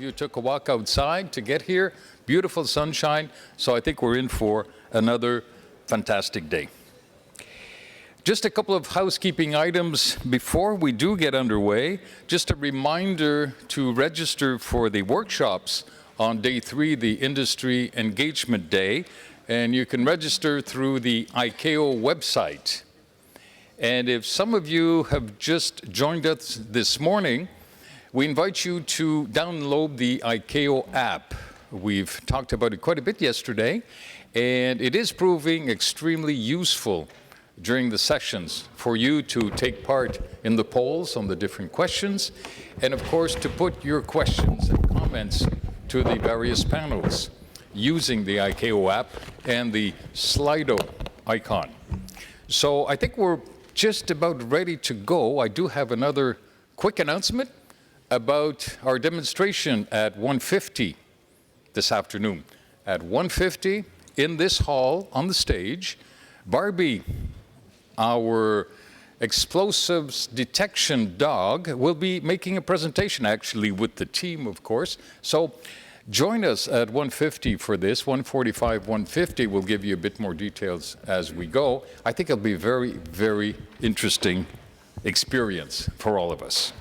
you took a walk outside to get here. Beautiful sunshine, so I think we're in for another fantastic day. Just a couple of housekeeping items before we do get underway. Just a reminder to register for the workshops on day 3, the Industry Engagement Day, and you can register through the ICAO website. And if some of you have just joined us this morning, we invite you to download the ICAO app. We've talked about it quite a bit yesterday, and it is proving extremely useful during the sessions for you to take part in the polls on the different questions, and of course to put your questions and comments to the various panels using the ICAO app and the Slido icon. So I think we're just about ready to go. I do have another quick announcement about our demonstration at 1:50 this afternoon. At 1:50 in this hall on the stage, Barbie, our explosives detection dog, will be making a presentation, actually with the team, of course. So join us at 1:50 for this. 1:45, 1:50, we'll give you a bit more details as we go. I think it'll be a very, very interesting experience for all of us.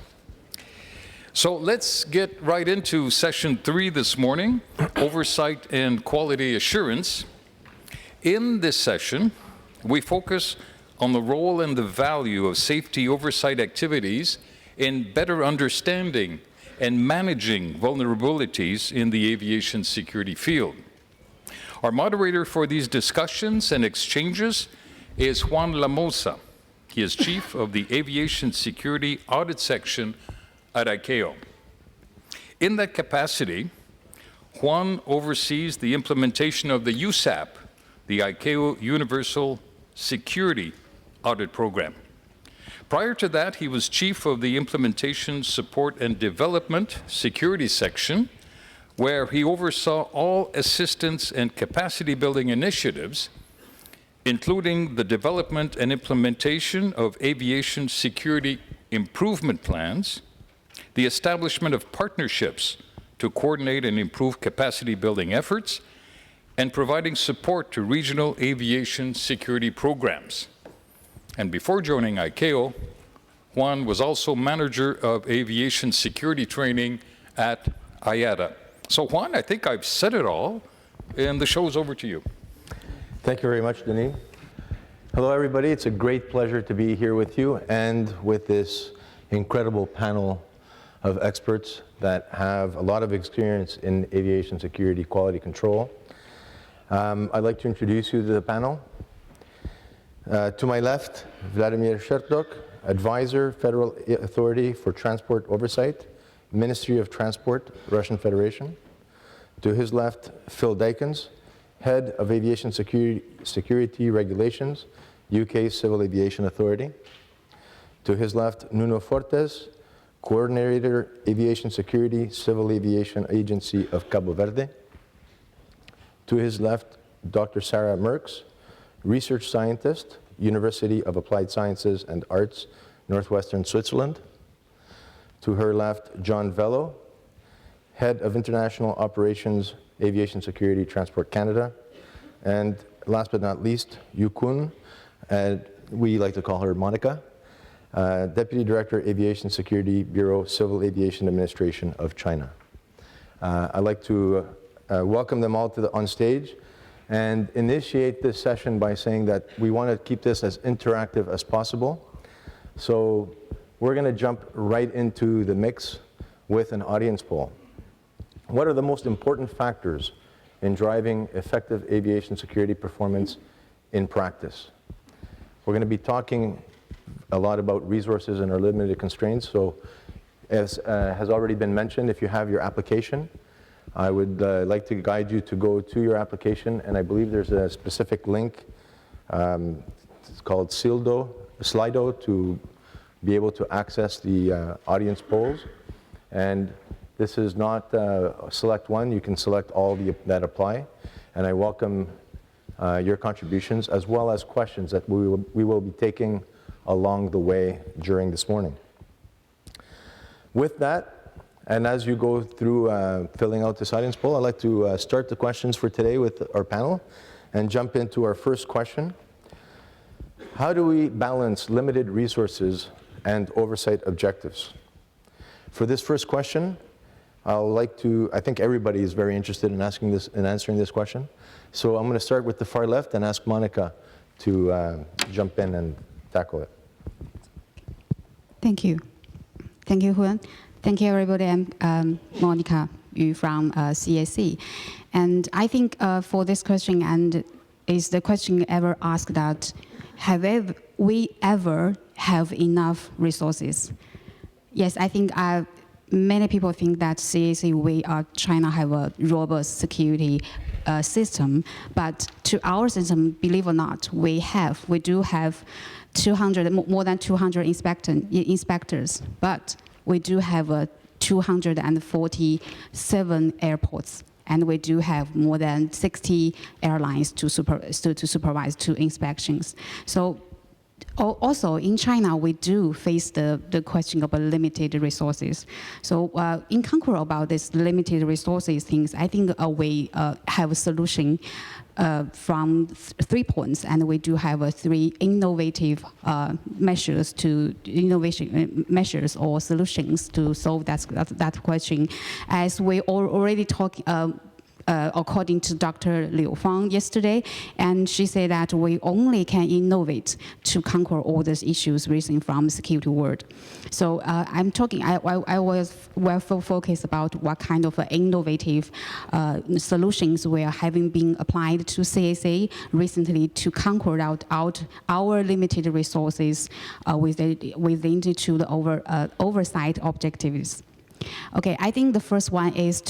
So let's get right into session 3 this morning, Oversight and Quality Assurance. In this session, we focus on the role and the value of safety oversight activities in better understanding and managing vulnerabilities in the aviation security field. Our moderator for these discussions and exchanges is Juan Lamosa. He is Chief of the Aviation Security Audit Section at ICAO. In that capacity, Juan oversees the implementation of the USAP, the ICAO Universal Security Audit Programme. Prior to that, he was Chief of the Implementation, Support and Development Security Section, where he oversaw all assistance and capacity building initiatives, including the development and implementation of aviation security improvement plans, the establishment of partnerships to coordinate and improve capacity building efforts, and providing support to regional aviation security programs. And before joining ICAO, Juan was also manager of aviation security training at IATA. So Juan, I think I've said it all, and the show's over to you. Thank you very much, Denis. Hello, everybody. It's a great pleasure to be here with you and with this incredible panel of experts that have a lot of experience in aviation security quality control. I'd like to introduce you to the panel. To my left, Vladimir Shertok, Advisor, Federal Authority for Transport Oversight, Ministry of Transport, Russian Federation. To his left, Phil Dykins, Head of Aviation Security Regulations, UK Civil Aviation Authority. To his left, Nuno Fortes, Coordinator, Aviation Security, Civil Aviation Agency of Cabo Verde. To his left, Dr. Sarah Merks, Research Scientist, University of Applied Sciences and Arts, Northwestern Switzerland. To her left, John Vello, Head of International Operations, Aviation Security, Transport Canada. And last but not least, Yu Kun, we like to call her Monica, Deputy Director, Aviation Security Bureau, Civil Aviation Administration of China. I'd like to welcome them all on stage and initiate this session by saying that we want to keep this as interactive as possible. So we're going to jump right into the mix with an audience poll. What are the most important factors in driving effective aviation security performance in practice? We're going to be talking a lot about resources and our limited constraints. So as has already been mentioned, if you have your application, I would like to guide you to go to your application, and I believe there's a specific link. It's called Slido to be able to access the audience polls. And this is not select one. You can select all that apply. And I welcome your contributions as well as questions that we will be taking along the way during this morning. With that, And as you go through filling out this audience poll, I'd like to start the questions for today with our panel and jump into our first question. How do we balance limited resources and oversight objectives? For this first question, I think everybody is very interested in answering this question. So I'm going to start with the far left and ask Monica to jump in and tackle it. Thank you. Thank you, Juan. Thank you, everybody. I'm Monica Yu from CAC. And I think for this question, and is the question ever asked that, have we ever have enough resources? Yes, I think many people think that CAC, we are trying to have a robust security system, but to our system, believe it or not, we do have more than 200 inspectors, but we do have 247 airports, and we do have more than 60 airlines to supervise 2 inspections. So also in China, we do face the question of limited resources. So in Concord about this limited resources things, I think we have a solution from 3 points, and we do have 3 innovative measures or solutions to solve that question. As we already talked, according to Dr. Liu Fang yesterday, and she said that we only can innovate to conquer all these issues rising from the security world. So I was well focused about what kind of innovative solutions were having been applied to CAC recently to conquer out our limited resources within the oversight objectives. Okay, I think the first one is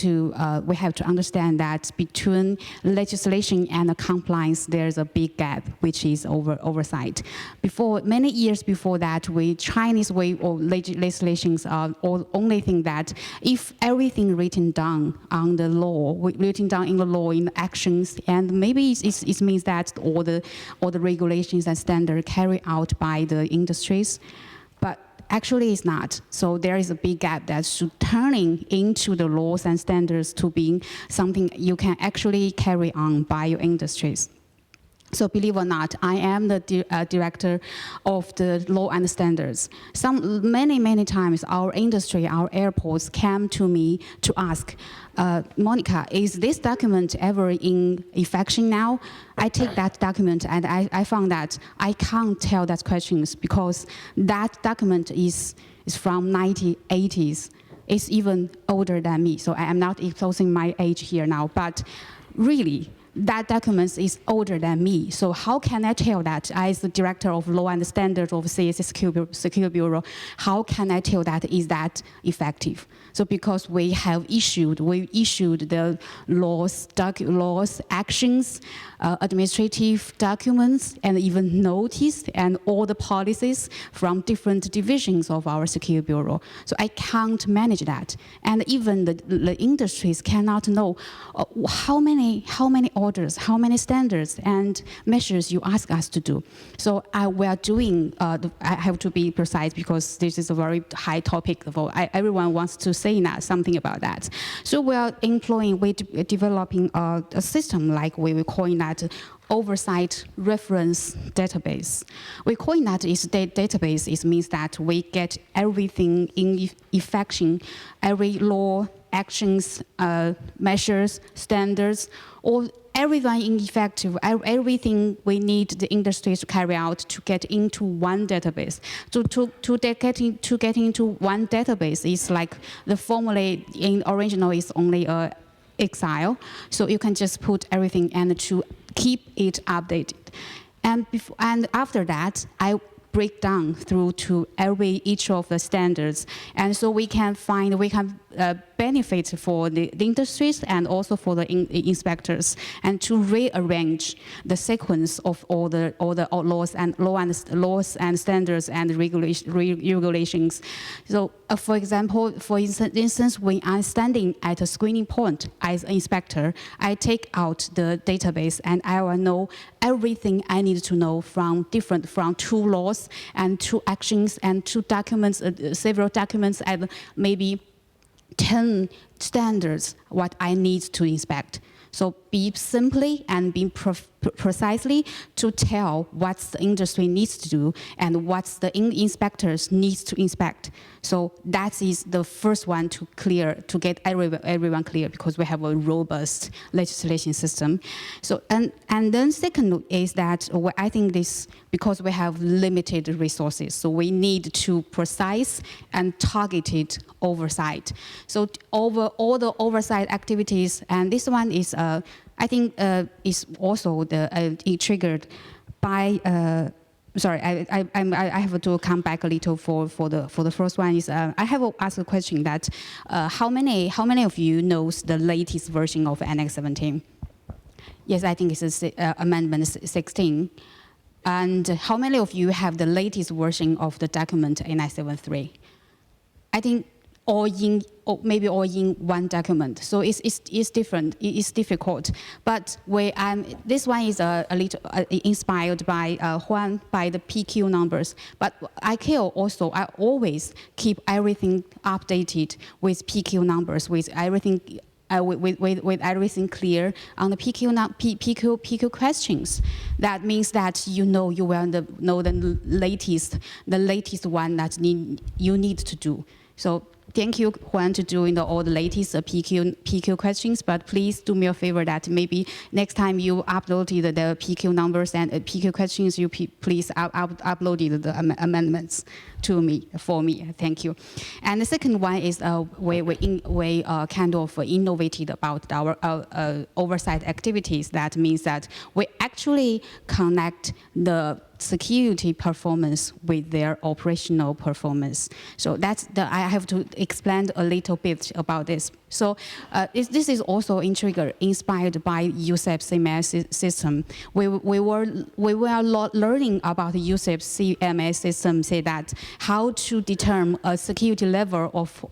we have to understand that between legislation and compliance, there's a big gap, which is oversight. Many years before that, Chinese way of legislations are only think that if everything written down in the law, in the actions, and maybe it means that all the regulations and standards carried out by the industries. Actually, it's not. So there is a big gap that's turning into the laws and standards to being something you can actually carry on by your industries. So believe it or not, I am the director of the law and standards. Many times our industry, our airports came to me to ask, Monica, is this document ever in effect now? I take that document and I found that I can't tell that questions because that document is from 1980s. It's even older than me, so I am not exposing my age here now, but really, that document is older than me. So how can I tell that as the director of law and standards of CAC Security Bureau, how can I tell that is that effective? So because we issued the laws, actions, administrative documents, and even notice, and all the policies from different divisions of our Security Bureau. So I can't manage that. And even the industries cannot know how many orders, how many standards and measures you ask us to do. So we are doing, I have to be precise because this is a very high topic. Everyone wants to say something about that. So we're developing a system like we call that Oversight Reference Database. We call that database. It means that we get everything in effect, every law, actions, measures, standards, or everything in effect, everything we need the industry to carry out to get into one database. To get into one database is like the formula in original is only Excel, so you can just put everything and to keep it updated. And after that, I break down through to each of the standards, and so we can benefit for the industries and also for the inspectors, and to rearrange the sequence of all the laws and standards and regulations. So, for instance, when I'm standing at a screening point as an inspector, I take out the database and I will know everything I need to know from 2 laws and 2 actions and 2 documents, several documents, and maybe 10 standards what I need to inspect. So be simply and be precisely to tell what the industry needs to do and what the inspectors needs to inspect. So that is the first one to get everyone clear, because we have a robust legislation system. So and then second is that I think this, because we have limited resources, so we need to precise and targeted oversight. So over all the oversight activities, and this one is I think is also it triggered by. Sorry, I have to come back a little for the first one. Is I have asked a question that how many of you knows the latest version of Annex 17? Yes, I think it's Amendment 16. And how many of you have the latest version of the document Annex 73? I think maybe all in one document. So it's different, it's difficult. But this one is a little inspired by Juan, by the PQ numbers. But ICAO also, I always keep everything updated with PQ numbers, with everything with everything clear on the PQ questions. That means that you will know the latest one that you need to do. So thank you, Juan, to doing all the latest PQ questions, but please do me a favor that maybe next time you uploaded the PQ numbers and PQ questions, you please upload the amendments to me, for me. Thank you. And the second one is we kind of innovated about our oversight activities. That means that we actually connect the security performance with their operational performance. So I have to explain a little bit about this. So this is also inspired by USAP-CMA system. We were learning about the USAP-CMA system, say that how to determine a security level of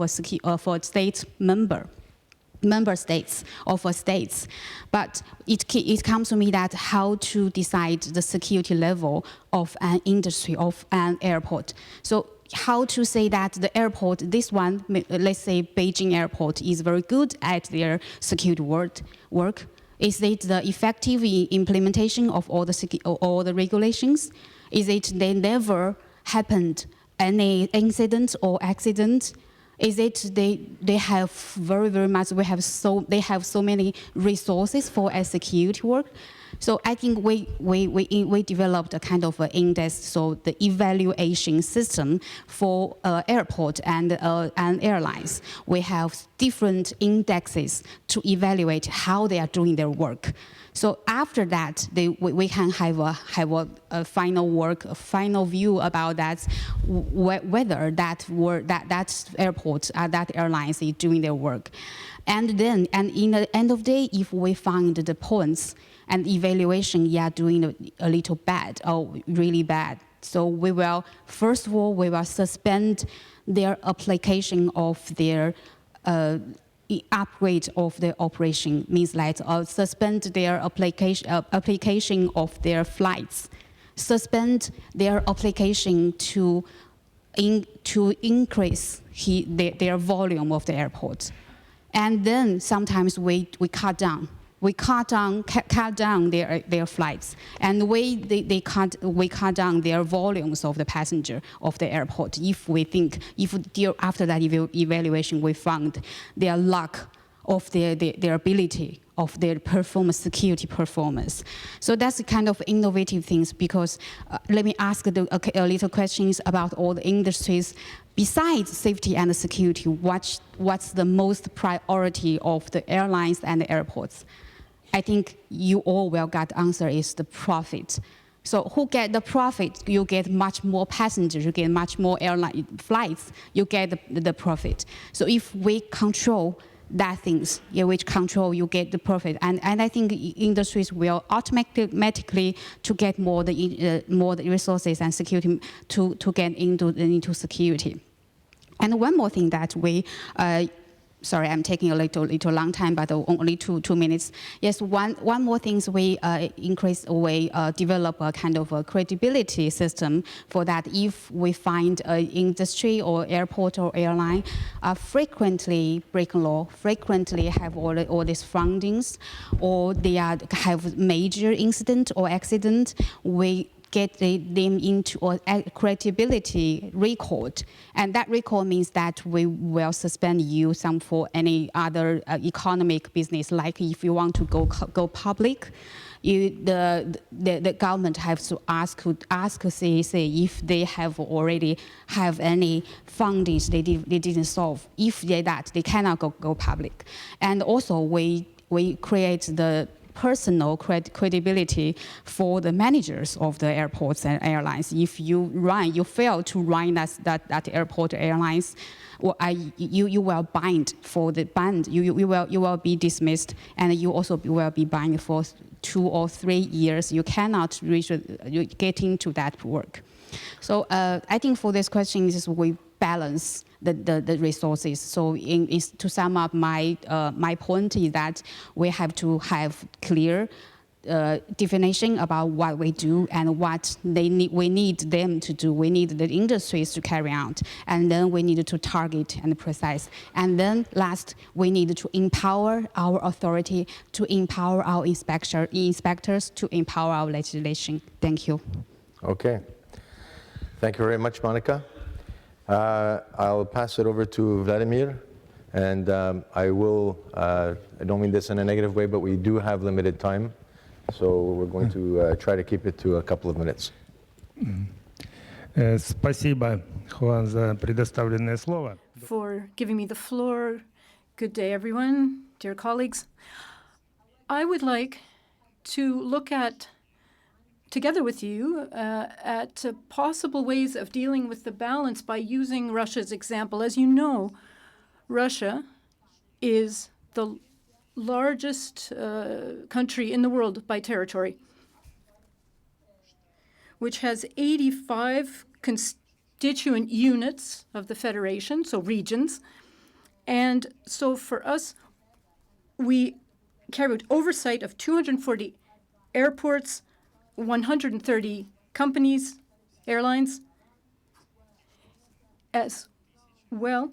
a state member states of a states, but it comes to me that how to decide the security level of an industry, of an airport. So how to say that the airport, this one, let's say Beijing airport, is very good at their security work. Is it the effective implementation of all the regulations? Is it they never happened any incident or accident? Is it they have very much, they have so many resources for a security work? So I think we developed a kind of an index, so the evaluation system for airport and airlines. We have different indexes to evaluate how they are doing their work. So after that, we can have a final view about that, whether that airport, that airlines is doing their work. And in the end of the day, if we find the points and evaluation, doing a little bad or really bad, so we will, first of all, we will suspend their application of their upgrade of the operation, means like suspend their application of their flights, suspend their application to increase their volume of the airport. And then sometimes we cut down their flights, and we cut down their volumes of the passenger of the airport. If after that evaluation we found their lack of their ability of their performance, security performance. So that's the kind of innovative things, because let me ask a little questions about all the industries. Besides safety and security, what's the most priority of the airlines and the airports? I think you all will get the answer is the profit. So who get the profit? You get much more passengers, you get much more airline flights, you get the profit. So if we control that things, which control, you get the profit. And I think industries will automatically to get more the resources and security to get into security. And one more thing that we sorry, I'm taking a little long time, but only two minutes. Yes, one more thing is we develop a kind of a credibility system for that. If we find an industry or airport or airline frequently break law, frequently have all these findings, or they have major incident or accident, we get them into a credibility record. And that record means that we will suspend you for any other economic business. Like if you want to go public, the government has to ask CAC if they have already have any findings they didn't solve. If they cannot go public. And also we create the personal credibility for the managers of the airports and airlines. If you fail to run that airport or airlines, you will you will be dismissed, and you also will be banned for 2 or 3 years. You cannot get into that work. So I think for this question is we balance the resources. So to sum up, my point is that we have to have clear definition about what we do and what we need them to do. We need the industries to carry out, and then we need to target and precise. And then last, we need to empower our authority, to empower our inspectors, to empower our legislation. Thank you. Okay. Thank you very much, Monica. I'll pass it over to Vladimir, and I don't mean this in a negative way, but we do have limited time, so we're going to try to keep it to a couple of minutes. Спасибо, Juan, за предоставленное слово. For giving me the floor. Good day, everyone, dear colleagues. I would like to look at, together with you, at possible ways of dealing with the balance by using Russia's example. As you know, Russia is the largest country in the world by territory, which has 85 constituent units of the federation, so regions. And so for us, we carry out oversight of 240 airports, 130 companies, airlines. As well,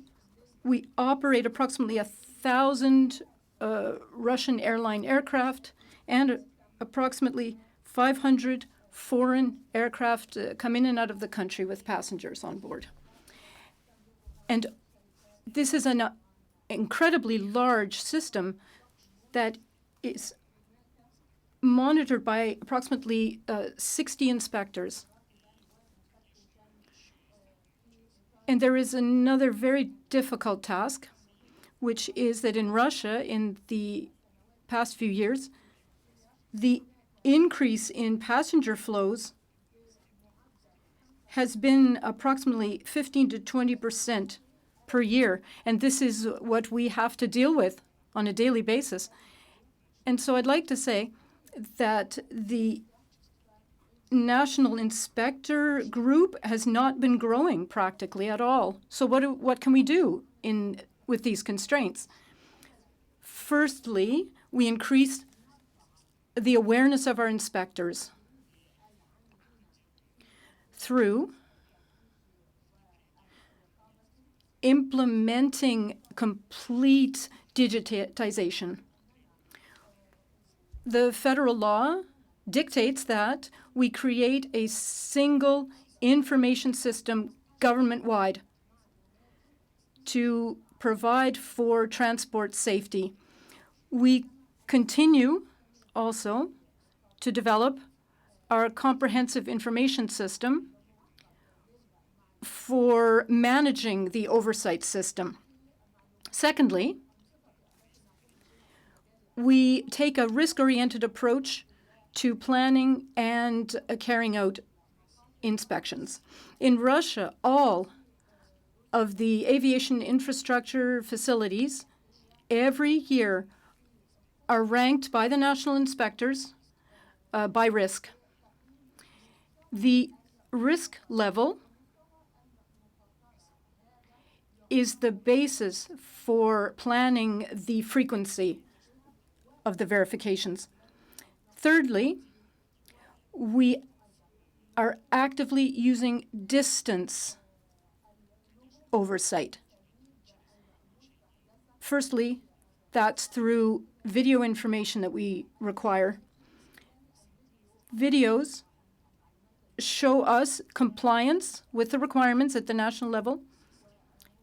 we operate approximately 1,000 Russian airline aircraft, and approximately 500 foreign aircraft come in and out of the country with passengers on board. And this is an incredibly large system that is monitored by approximately 60 inspectors. And there is another very difficult task, which is that in Russia, in the past few years, the increase in passenger flows has been approximately 15 to 20% per year. And this is what we have to deal with on a daily basis. And so I'd like to say that the National Inspector Group has not been growing practically at all. So what can we do with these constraints? Firstly, we increase the awareness of our inspectors through implementing complete digitization. The federal law dictates that we create a single information system government-wide to provide for transport safety. We continue also to develop our comprehensive information system for managing the oversight system. Secondly, we take a risk-oriented approach to planning and carrying out inspections. In Russia, all of the aviation infrastructure facilities every year are ranked by the national inspectors by risk. The risk level is the basis for planning the frequency of the verifications. Thirdly, we are actively using distance oversight. Firstly, that's through video information that we require. Videos show us compliance with the requirements at the national level,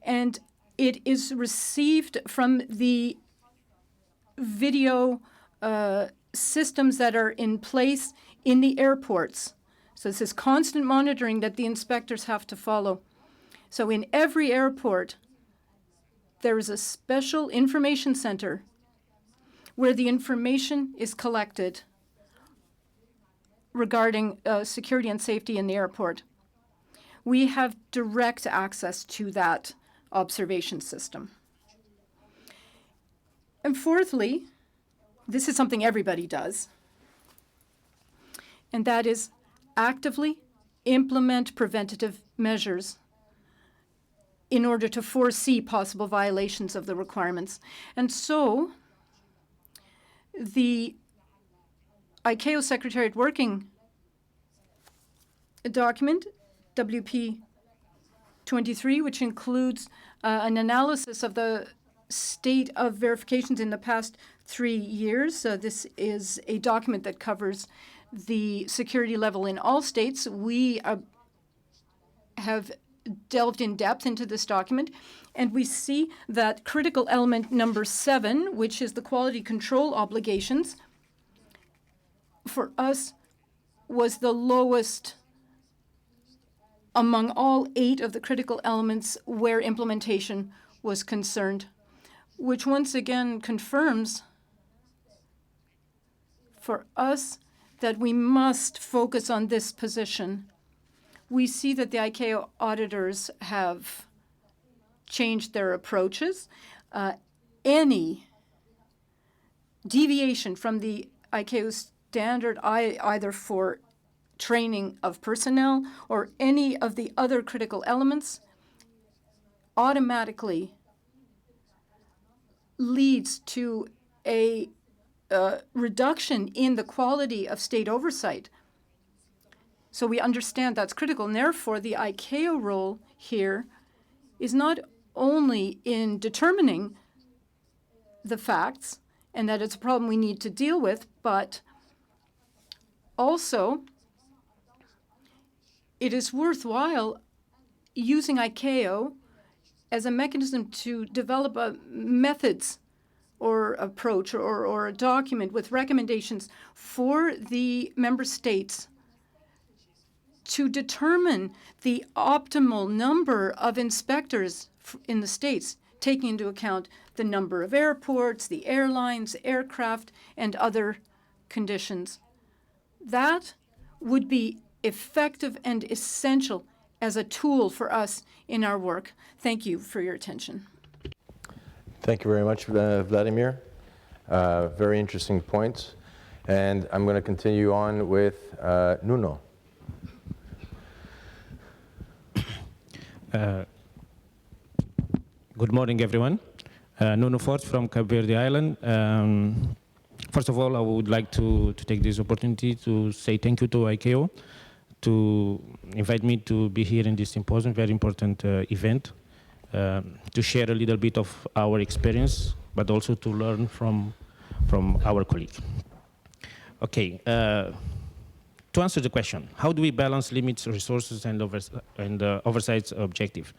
and it is received from the video systems that are in place in the airports. So this is constant monitoring that the inspectors have to follow. So in every airport, there is a special information center where the information is collected regarding security and safety in the airport. We have direct access to that observation system. And fourthly, this is something everybody does, and that is actively implement preventative measures in order to foresee possible violations of the requirements. And so the ICAO Secretariat Working Document, WP 23, which includes an analysis of the state of verifications in the past 3 years. This is a document that covers the security level in all states. We have delved in depth into this document, and we see that critical element number 7, which is the quality control obligations, for us was the lowest among all 8 of the critical elements where implementation was concerned, which once again confirms for us that we must focus on this position. We see that the ICAO auditors have changed their approaches. Any deviation from the ICAO standard, either for training of personnel or any of the other critical elements, automatically leads to a reduction in the quality of state oversight. So we understand that's critical, and therefore the ICAO role here is not only in determining the facts and that it's a problem we need to deal with, but also it is worthwhile using ICAO as a mechanism to develop methods or approach or a document with recommendations for the member states to determine the optimal number of inspectors in the states, taking into account the number of airports, the airlines, aircraft, and other conditions. That would be effective and essential as a tool for us in our work. Thank you for your attention. Thank you very much, Vladimir. Very interesting points. And I'm going to continue on with Nuno. Good morning, everyone. Nuno Forte from Cape Verde Island. First of all, I would like to take this opportunity to say thank you to ICAO to invite me to be here in this symposium, very important event, to share a little bit of our experience, but also to learn from our colleagues. Okay. To answer the question, how do we balance limits, resources, and oversight's objective?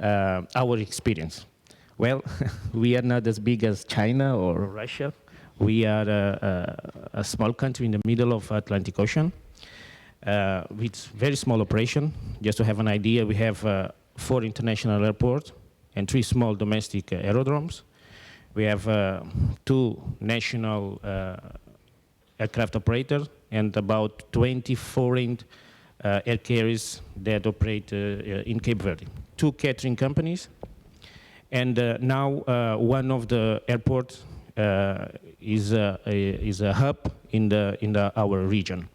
Our experience. Well, we are not as big as China or Russia. We are a small country in the middle of Atlantic Ocean with very small operation. Just to have an idea, we have 4 international airports and 3 small domestic aerodromes. We have 2 national aircraft operators and about 20 foreign air carriers that operate in Cape Verde. 2 catering companies, and now one of the airports is a hub in our region.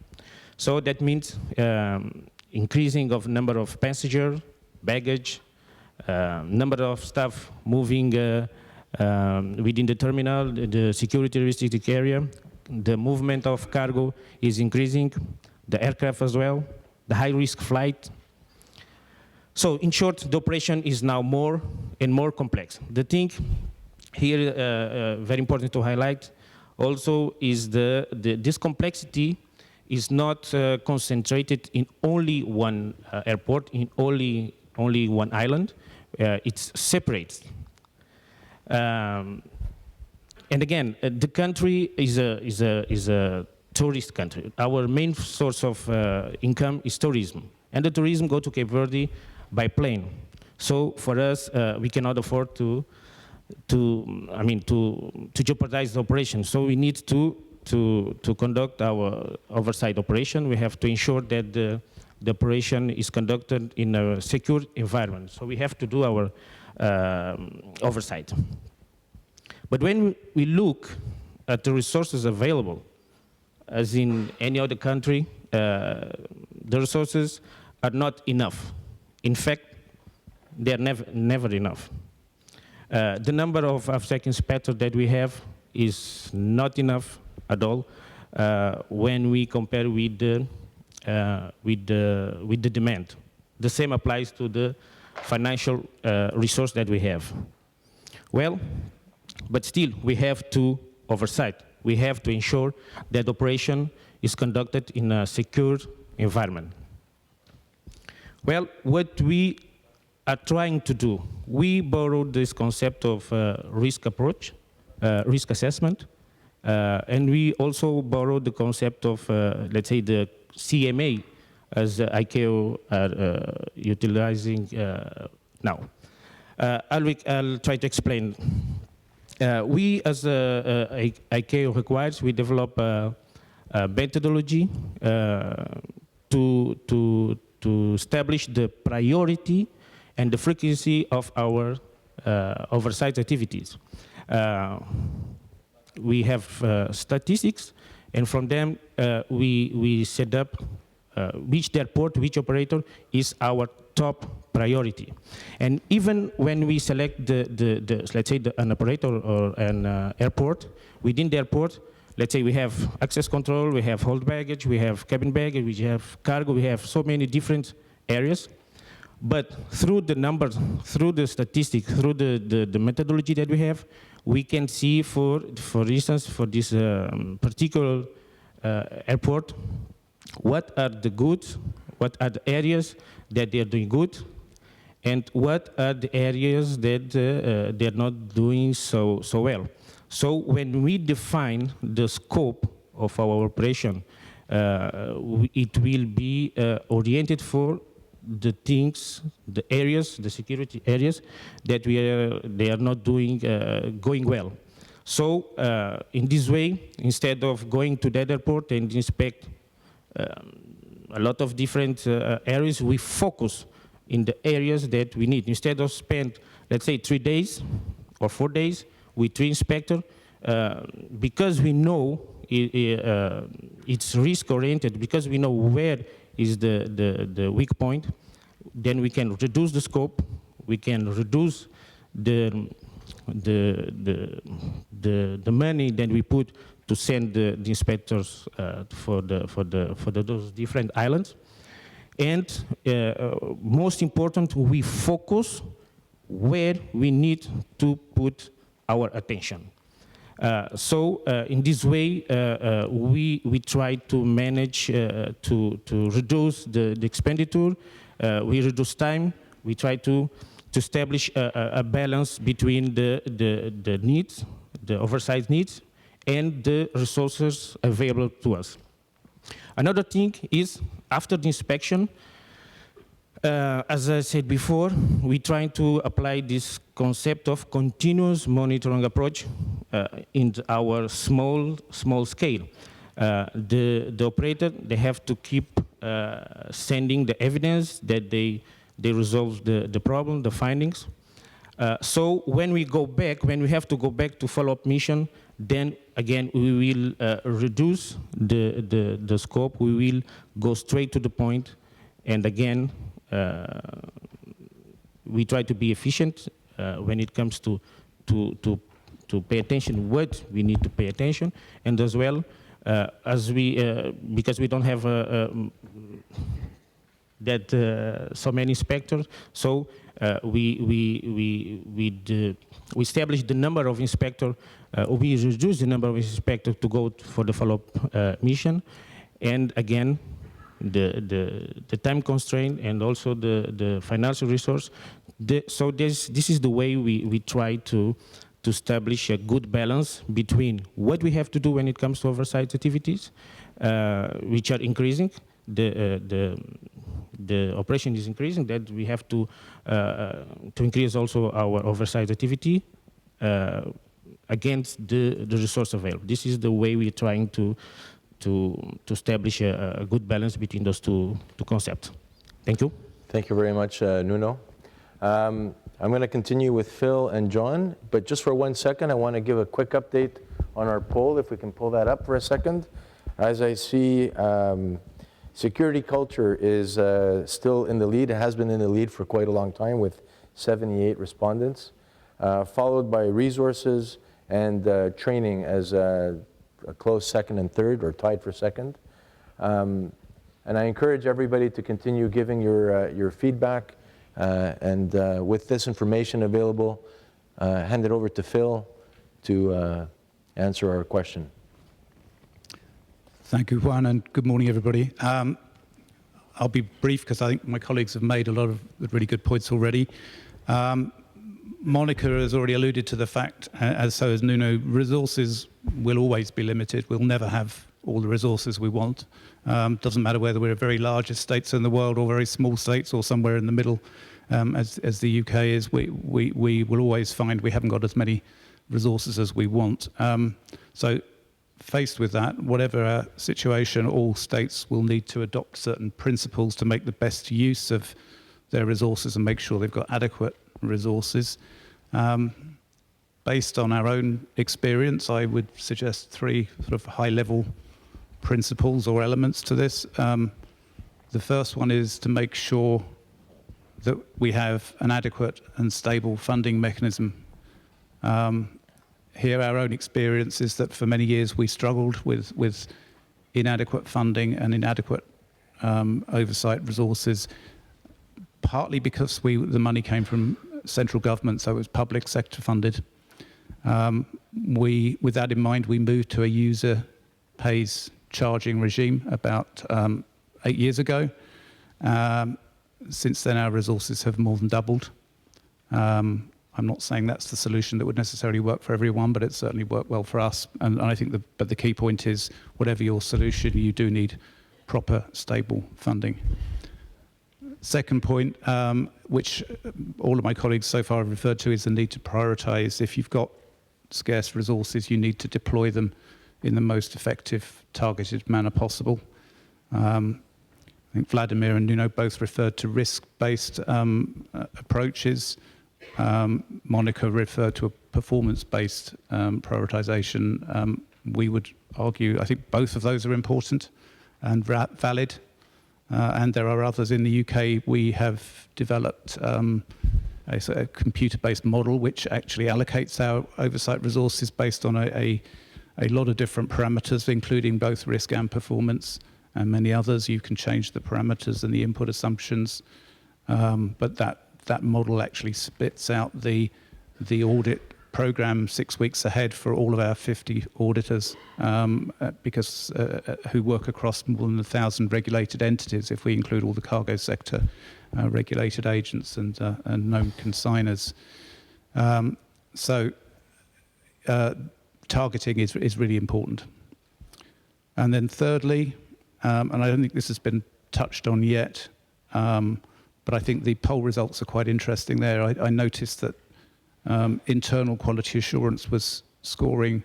So that means increasing of number of passengers, baggage, number of staff moving within the terminal, the security restricted area, the movement of cargo is increasing, the aircraft as well, the high-risk flight. So in short, the operation is now more and more complex. The thing here, very important to highlight, also is this complexity is not concentrated in only one airport, in only one island. It's separate. And again, the country is a tourist country. Our main source of income is tourism, and the tourism go to Cape Verde by plane. So for us, we cannot afford to jeopardize the operation. So we need to conduct our oversight operation. We have to ensure that the operation is conducted in a secure environment. So we have to do our oversight. But when we look at the resources available, as in any other country, the resources are not enough. In fact, they are never enough. The number of AFSEC inspectors that we have is not enough at all when we compare with the demand. The same applies to the financial resource that we have. Well, but still, we have to oversight. We have to ensure that operation is conducted in a secure environment. Well, what we are trying to do, we borrowed this concept of risk approach, risk assessment, and we also borrowed the concept of, let's say, the CMA as ICAO are utilizing now. I'll try to explain. We, as ICAO requires, we develop a methodology to establish the priority and the frequency of our oversight activities. We have statistics, and from them we set up which airport, which operator is our top priority. And even when we select let's say an operator or an airport, within the airport, let's say we have access control, we have hold baggage, we have cabin baggage, we have cargo, we have so many different areas. But through the numbers, through the statistics, through the methodology that we have, we can see, for instance, for this particular airport, what are the goods, what are the areas that they are doing good, and what are the areas that they are not doing so well. So when we define the scope of our operation, it will be oriented for the things, the areas, the security areas that they are not doing going well. So in this way, instead of going to that airport and inspect a lot of different areas, we focus in the areas that we need. Instead of spend, let's say, 3 days or 4 days with 3 inspectors, because we know it's risk-oriented, because we know where is the weak point, then we can reduce the scope, we can reduce the money that we put to send the inspectors for those different islands. And most important, we focus where we need to put our attention. So in this way, we try to manage to reduce the expenditure, we reduce time, we try to establish a balance between the needs, the oversight needs, and the resources available to us. Another thing is, after the inspection, as I said before, we try to apply this concept of continuous monitoring approach in our small scale. The operator, they have to keep sending the evidence that they resolve the problem, the findings. So when we go back, when we have to go back to follow-up mission, then again we will reduce the scope. We will go straight to the point, and again we try to be efficient when it comes to pay attention what we need to pay attention, and as well as because we don't have so many inspectors, so we establish the number of inspectors, we reduce the number of inspectors to go for the follow-up mission, and again, the time constraint and also the financial resource. So this is the way we try to establish a good balance between what we have to do when it comes to oversight activities, which are increasing. The operation is increasing, that we have to increase also our oversight activity against the resource available. This is the way we're trying to establish a good balance between those two concepts. Thank you. Thank you very much, Nuno. I'm going to continue with Phil and John, but just for 1 second, I want to give a quick update on our poll, if we can pull that up for a second. As I see, security culture is still in the lead. It has been in the lead for quite a long time with 78 respondents, followed by resources and training as a close second and third, or tied for second. And I encourage everybody to continue giving your feedback. And with this information available, hand it over to Phil to answer our question. Thank you, Juan, and good morning, everybody. I'll be brief because I think my colleagues have made a lot of really good points already. Monica has already alluded to the fact, as so has Nuno, resources will always be limited. We'll never have all the resources we want. Doesn't matter whether we're the very largest states in the world or very small states or somewhere in the middle, as the UK is. We will always find we haven't got as many resources as we want. So faced with that, whatever our situation, all states will need to adopt certain principles to make the best use of their resources and make sure they've got adequate resources. Based on our own experience, I would suggest 3 sort of high-level principles or elements to this. The first one is to make sure that we have an adequate and stable funding mechanism. Here, our own experience is that for many years we struggled with inadequate funding and inadequate oversight resources, partly because the money came from central government, so it was public sector funded. With that in mind, we moved to a user pays charging regime about 8 years ago. Since then, our resources have more than doubled. I'm not saying that's the solution that would necessarily work for everyone, but it certainly worked well for us. And I think the key point is, whatever your solution, you do need proper, stable funding. Second point, which all of my colleagues so far have referred to, is the need to prioritize. If you've got scarce resources, you need to deploy them in the most effective, targeted manner possible. I think Vladimir and Nuno both referred to risk-based approaches. Monica referred to a performance-based prioritization. We would argue, I think both of those are important and valid. And there are others. In the UK, we have developed a computer-based model which actually allocates our oversight resources based on a lot of different parameters, including both risk and performance, and many others. You can change the parameters and the input assumptions, but that model actually spits out the audit program 6 weeks ahead for all of our 50 auditors, because who work across more than 1,000 regulated entities, if we include all the cargo sector regulated agents and known consignors. So targeting is really important. And then thirdly, and I don't think this has been touched on yet, but I think the poll results are quite interesting there. I noticed that internal quality assurance was scoring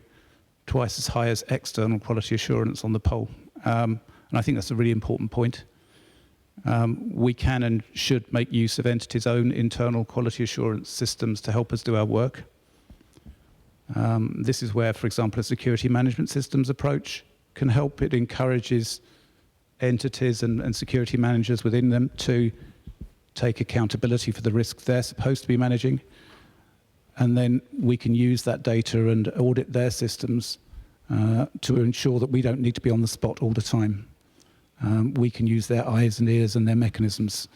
twice as high as external quality assurance on the poll. And I think that's a really important point. We can and should make use of entities' own internal quality assurance systems to help us do our work. This is where, for example, a security management systems approach can help. It encourages entities and security managers within them to take accountability for the risks they're supposed to be managing, and then we can use that data and audit their systems to ensure that we don't need to be on the spot all the time. We can use their eyes and ears and their mechanisms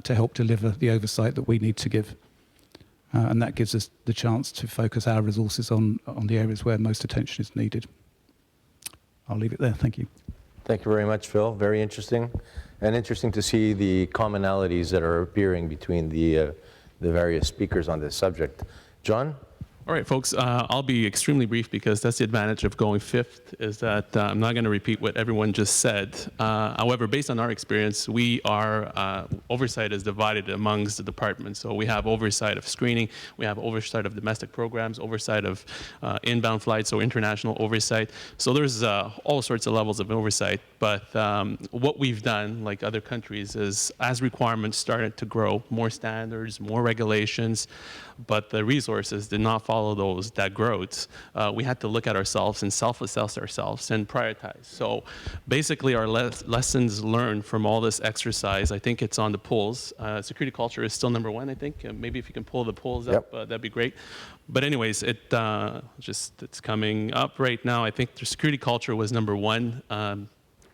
to help deliver the oversight that we need to give. And that gives us the chance to focus our resources on the areas where most attention is needed. I'll leave it there. Thank you. Thank you very much, Phil. Very interesting. And interesting to see the commonalities that are appearing between the various speakers on this subject. John? All right, folks, I'll be extremely brief because that's the advantage of going fifth, is that I'm not going to repeat what everyone just said. However, based on our experience, we are, oversight is divided amongst the departments. So we have oversight of screening, we have oversight of domestic programs, oversight of inbound flights, so international oversight. So there's all sorts of levels of oversight. But what we've done, like other countries, is as requirements started to grow, more standards, more regulations, but the resources did not follow that growth, we had to look at ourselves and self-assess ourselves and prioritize. So basically our lessons learned from all this exercise, I think it's on the polls. Security culture is still number one, I think. Maybe if you can pull the polls up, that'd be great. But anyways, it's coming up right now. I think the security culture was number one.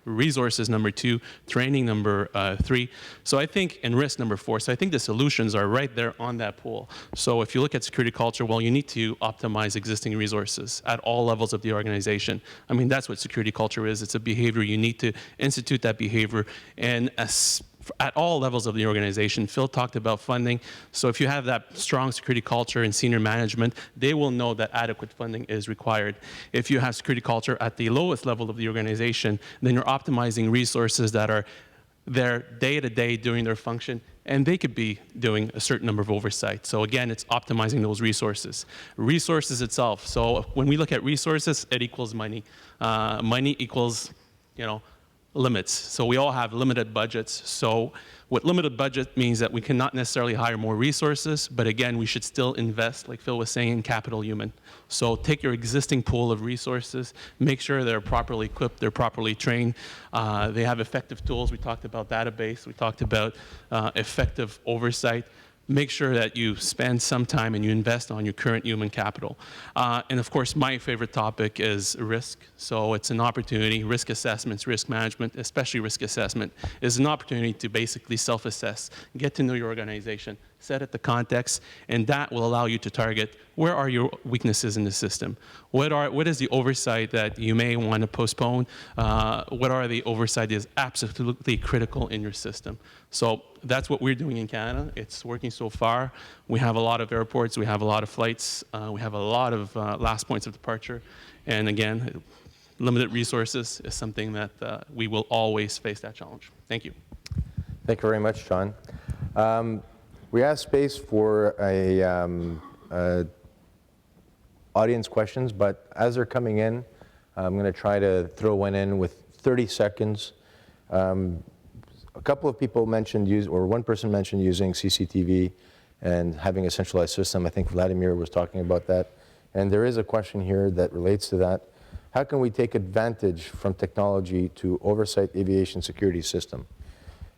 Resources number two, training number three. So I think, and risk number four. So I think the solutions are right there on that pool. So if you look at security culture, well, you need to optimize existing resources at all levels of the organization. I mean, that's what security culture is. It's a behavior. You need to institute that behavior. And at all levels of the organization. Phil talked about funding. So if you have that strong security culture in senior management, they will know that adequate funding is required. If you have security culture at the lowest level of the organization, then you're optimizing resources that are there day to day doing their function, and they could be doing a certain number of oversight. So again, it's optimizing those resources. Resources itself. So when we look at resources, it equals money. Money equals, limits. So we all have limited budgets. So what limited budget means that we cannot necessarily hire more resources, but again, we should still invest, like Phil was saying, in capital human. So take your existing pool of resources, make sure they're properly equipped, they're properly trained, they have effective tools. We talked about database, we talked about effective oversight. Make sure that you spend some time and you invest on your current human capital. And of course, my favorite topic is risk. So it's an opportunity, risk assessments, risk management, especially risk assessment, is an opportunity to basically self-assess, get to know your organization, set it the context, and that will allow you to target where are your weaknesses in the system? What is the oversight that you may want to postpone? What are the oversight that is absolutely critical in your system? So that's what we're doing in Canada. It's working so far. We have a lot of airports, we have a lot of flights, we have a lot of last points of departure. And again, limited resources is something that we will always face that challenge. Thank you. Thank you very much, John. We have space for audience questions, but as they're coming in, I'm going to try to throw one in with 30 seconds. A couple of people mentioned, one person mentioned using CCTV and having a centralized system. I think Vladimir was talking about that. And there is a question here that relates to that. How can we take advantage from technology to oversight aviation security system?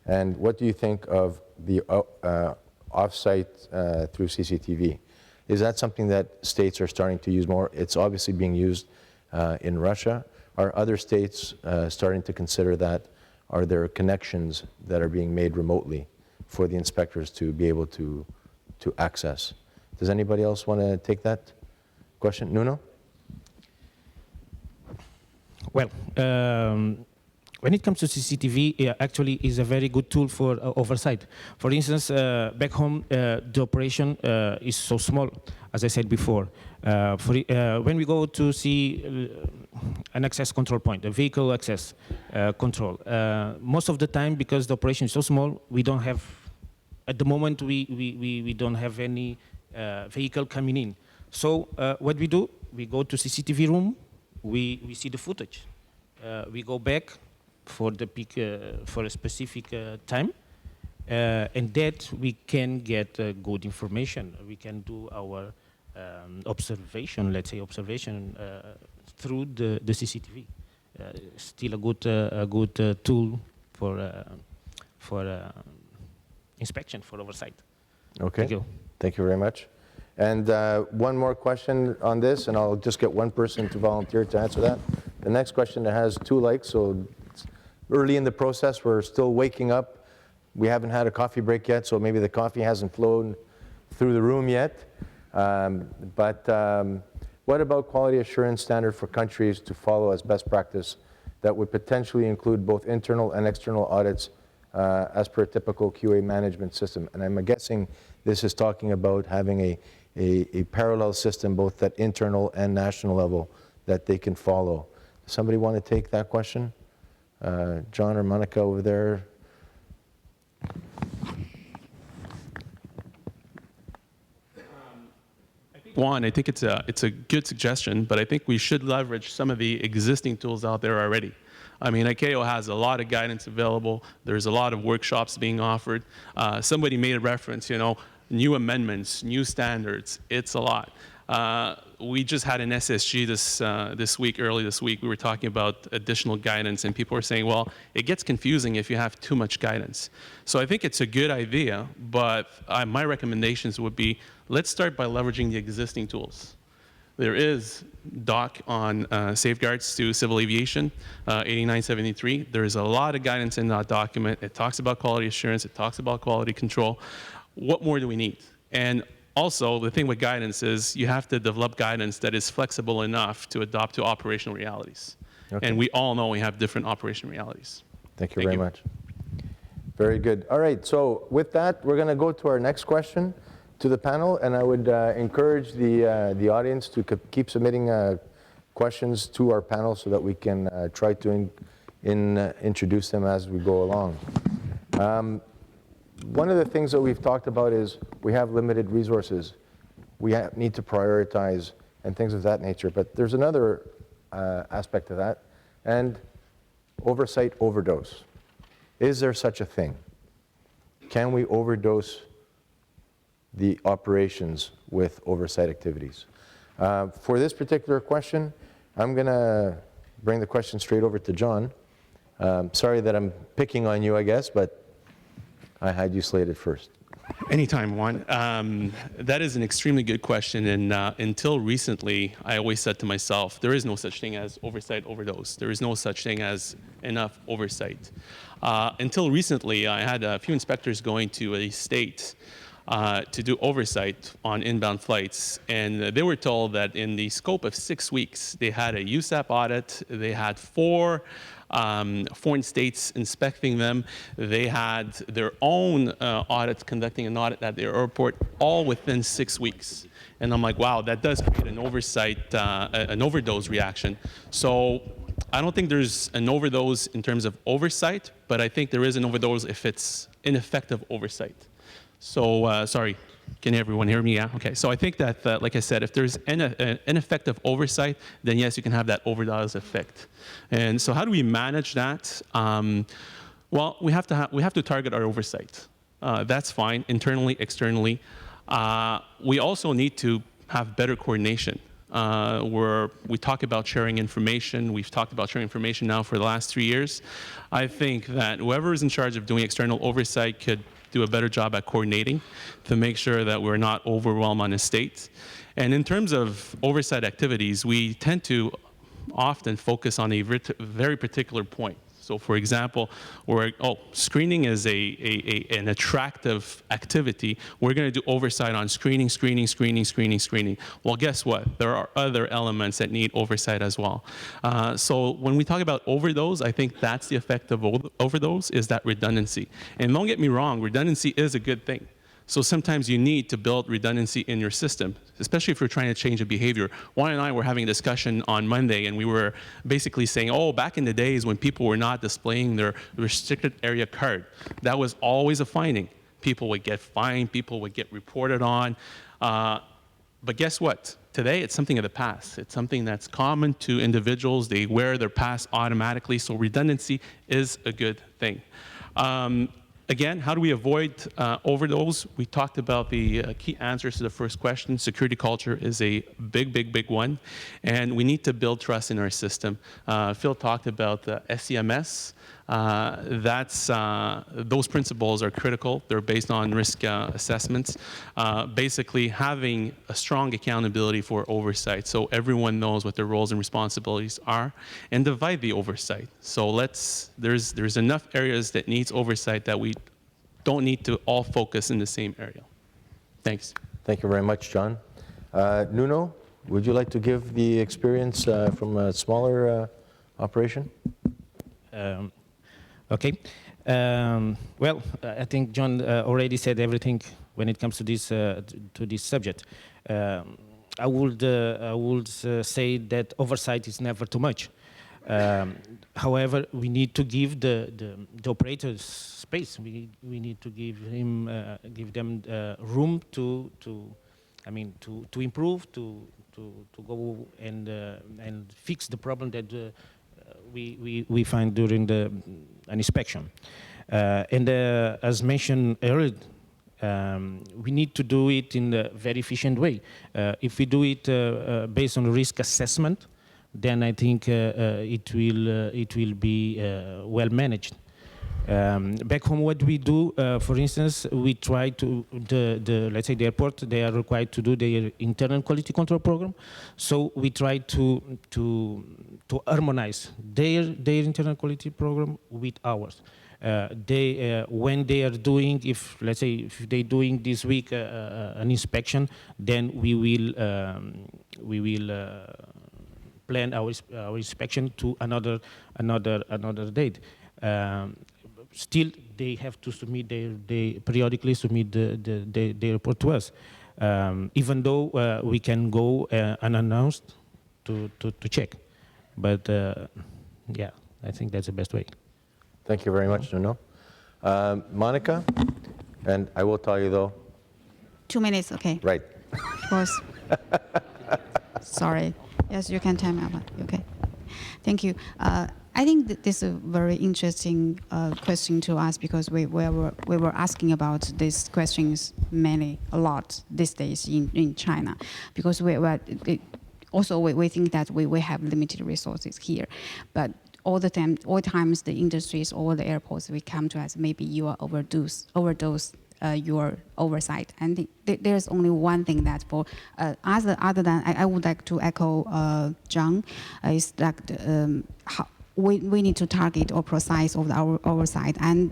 And what do you think of the off-site through CCTV? Is that something that states are starting to use more? It's obviously being used in Russia. Are other states starting to consider that? Are there connections that are being made remotely for the inspectors to be able to access? Does anybody else want to take that question? Nuno? Well, when it comes to CCTV, it actually is a very good tool for oversight. For instance, back home, the operation is so small, as I said before. When we go to see an access control point, a vehicle access control, most of the time, because the operation is so small, we don't have, at the moment, we don't have any vehicle coming in. So what we do, we go to CCTV room, we see the footage. We go back for the peak, for a specific time, and that we can get good information. We can do our observation, let's say observation, through the CCTV. Still a good tool for inspection for oversight. Okay. Thank you. Thank you very much. And one more question on this, and I'll just get one person to volunteer to answer that. The next question has two likes, so it's early in the process. We're still waking up. We haven't had a coffee break yet, so maybe the coffee hasn't flown through the room yet. What about quality assurance standard for countries to follow as best practice that would potentially include both internal and external audits as per a typical QA management system? And I'm guessing this is talking about having a parallel system, both at internal and national level, that they can follow. Does somebody want to take that question? John or Monica over there? One, I think it's a good suggestion, but I think we should leverage some of the existing tools out there already. I mean, ICAO has a lot of guidance available. There's a lot of workshops being offered. Somebody made a reference, you know, new amendments, new standards. It's a lot. We just had an SSG early this week. We were talking about additional guidance, and people were saying, well, it gets confusing if you have too much guidance. So I think it's a good idea, but my recommendations would be, let's start by leveraging the existing tools. There is doc on safeguards to civil aviation, 8973. There is a lot of guidance in that document. It talks about quality assurance. It talks about quality control. What more do we need? And also, the thing with guidance is you have to develop guidance that is flexible enough to adapt to operational realities. Okay. And we all know we have different operational realities. Thank you very much. Very good. All right, so with that, we're going to go to our next question to the panel, and I would encourage the audience to keep submitting questions to our panel so that we can try to introduce them as we go along. One of the things that we've talked about is we have limited resources. We need to prioritize and things of that nature, but there's another aspect of that, and oversight overdose. Is there such a thing? Can we overdose the operations with oversight activities? For this particular question, I'm going to bring the question straight over to John. Sorry that I'm picking on you, I guess, but I had you slated first. Anytime, Juan. That is an extremely good question, and until recently, I always said to myself, there is no such thing as oversight overdose. There is no such thing as enough oversight. Until recently, I had a few inspectors going to a state to do oversight on inbound flights, and they were told that in the scope of 6 weeks, they had a USAP audit, they had 4 foreign states inspecting them. They had their own audits, conducting an audit at the airport, all within 6 weeks. And I'm like, wow, that does create an oversight, an overdose reaction. So I don't think there's an overdose in terms of oversight, but I think there is an overdose if it's ineffective oversight. So, sorry, can everyone hear me? Yeah, okay. So I think that, like I said, if there's ineffective oversight, then yes, you can have that overdose effect. And so how do we manage that? Well, we have to target our oversight. That's fine, internally, externally. We also need to have better coordination. Where we talk about sharing information. We've talked about sharing information now for the last 3 years. I think that whoever is in charge of doing external oversight could do a better job at coordinating to make sure that we're not overwhelmed on a state. And in terms of oversight activities, we tend to often focus on a very particular point. So for example, screening is an attractive activity. We're going to do oversight on screening. Well, guess what? There are other elements that need oversight as well. So when we talk about overdose, I think that's the effect of overdose, is that redundancy. And don't get me wrong, redundancy is a good thing. So sometimes you need to build redundancy in your system, especially if you're trying to change a behavior. Juan and I were having a discussion on Monday, and we were basically saying, oh, back in the days when people were not displaying their restricted area card, that was always a finding. People would get fined, people would get reported on. But guess what? Today, it's something of the past. It's something that's common to individuals. They wear their pass automatically, so redundancy is a good thing. Again, how do we avoid overdose? We talked about the key answers to the first question. Security culture is a big, big, big one, and we need to build trust in our system. Phil talked about the SCMS. Those principles are critical. They're based on risk assessments. Basically, having a strong accountability for oversight, so everyone knows what their roles and responsibilities are, and divide the oversight. So there's enough areas that needs oversight that we don't need to all focus in the same area. Thanks. Thank you very much, John. Nuno, would you like to give the experience from a smaller operation? Okay. Well, I think John already said everything when it comes to this subject. I would say that oversight is never too much. However, we need to give the operators space. We need to give them room to improve, to go and fix the problem that we find during an inspection. As mentioned earlier, we need to do it in a very efficient way. If we do it based on risk assessment, then I think it will be well managed. Back home, what we do, for instance, we try to let's say the airport, they are required to do their internal quality control program. So we try to harmonize their internal quality program with ours. When they are doing, let's say if they're doing this week an inspection, then we will plan our inspection to another date. Still, they have to submit they periodically submit the report to us, even though we can go unannounced to check. But yeah, I think that's the best way. Thank you very much, Nuno. Monica, and I will tell you though. 2 minutes, okay. Right. Of course. Sorry. Yes, you can tell me about it. Okay. Thank you. I think that this is a very interesting question to ask because we were asking about these questions a lot these days in China because we think that we have limited resources here, but all times the industries, all the airports, we come to us, maybe you are overdose your oversight. And there's only one thing that for other than I would like to echo John is that we need to target or precise of our oversight and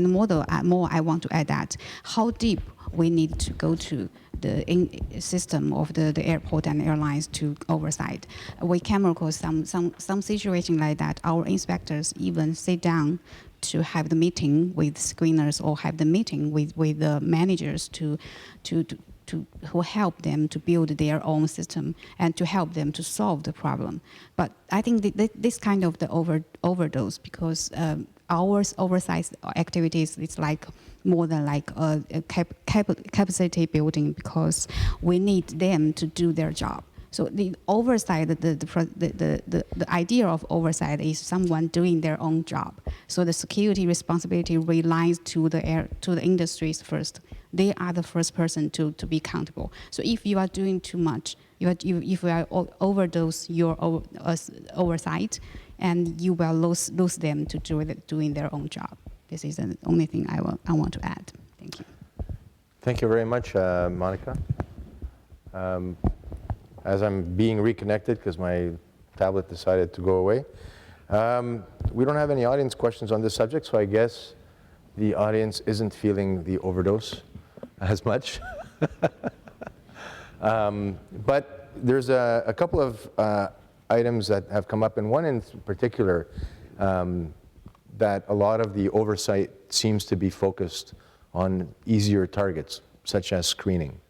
more I want to add that how deep we need to go to the system of the airport and airlines to oversight. We came across some situation like that. Our inspectors even sit down to have the meeting with screeners or have the meeting with the managers to who help them to build their own system and to help them to solve the problem. But I think this kind of the overdose because our oversight activities is like more than like a capacity building because we need them to do their job. So the oversight, the idea of oversight is someone doing their own job. So the security responsibility relies to the industries first. They are the first person to be accountable. So if you are doing too much, if you are overdose your oversight, and you will lose them to doing their own job. This is the only thing I want to add. Thank you. Thank you very much, Monica. As I'm being reconnected because my tablet decided to go away, we don't have any audience questions on this subject, so I guess the audience isn't feeling the overdose as much. But there's a couple of items that have come up, and one in particular that a lot of the oversight seems to be focused on easier targets, such as screening.